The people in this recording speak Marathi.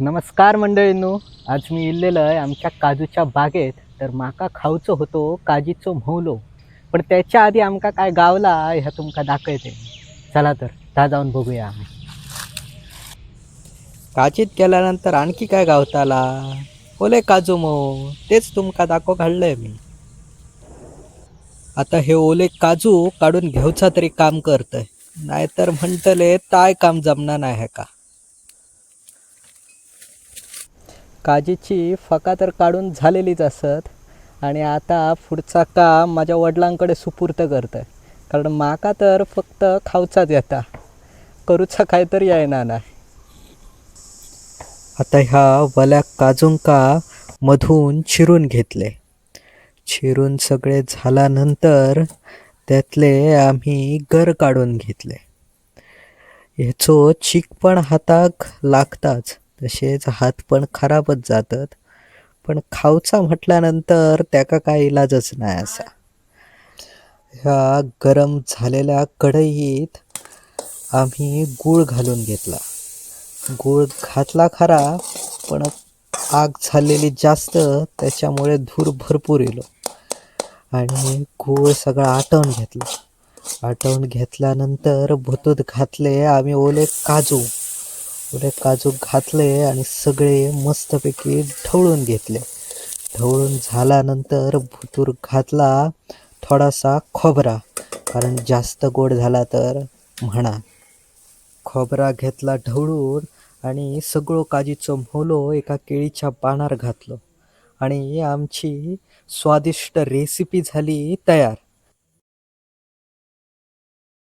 नमस्कार मंडळींनो. आज मी इल्लेलो आहे आमच्या काजूच्या बागेत. तर माका खाऊचो होतो काजीचो म्होवलो, पण त्याच्या आधी आमका काय गावला ह्या तुमका दाखवते. चला तर ता जाऊन बघूया आम्ही. काजीत गेल्यानंतर आणखी काय गावताला, ओले काजू मो तेच तुमका दाखव घाललंय मी. आता हे ओले काजू काढून घेऊचा तरी काम करतय, नाहीतर म्हणतले काय काम जमणार नाही हे का. काजीची फका तर काढून झालेलीच असत आणि आता पुढचा काम माझ्या वडिलांकडे सुपूर्त करत आहे. कारण माका तर फक्त खाऊचाच येता, करूचा काय तर येणार नाही. आता ह्या वल्या काजूंका मधून चिरून घेतले. चिरून सगळे झाल्यानंतर त्यातले आम्ही गर काढून घेतले. ह्याचो चीक पण हाताक लागताच, तसेच हात पण खराबच जातात. पण खाऊचा म्हटल्यानंतर त्याका काय इलाजच नाही असा. ह्या गरम झालेल्या कढईत आम्ही गूळ घालून घेतला. गूळ घातला खरा, पण आग झालेली जास्त, त्याच्यामुळे धूर भरपूर इलो. आणि गूळ सगळा आटवून घेतला. आटवून घेतल्यानंतर भुतूत घातले आम्ही ओले काजू घातले आणि सगळे मस्तपैकी ढवळून घेतले. ढवळून झाल्यानंतर भुतूर घातला थोडासा खोबरा, कारण जास्त गोड झाला तर म्हणा. खोबरा घेतला ढवळून आणि सगळं काजीचं म्होलो एका केळीच्या पानार घातलं आणि आमची स्वादिष्ट रेसिपी झाली तयार.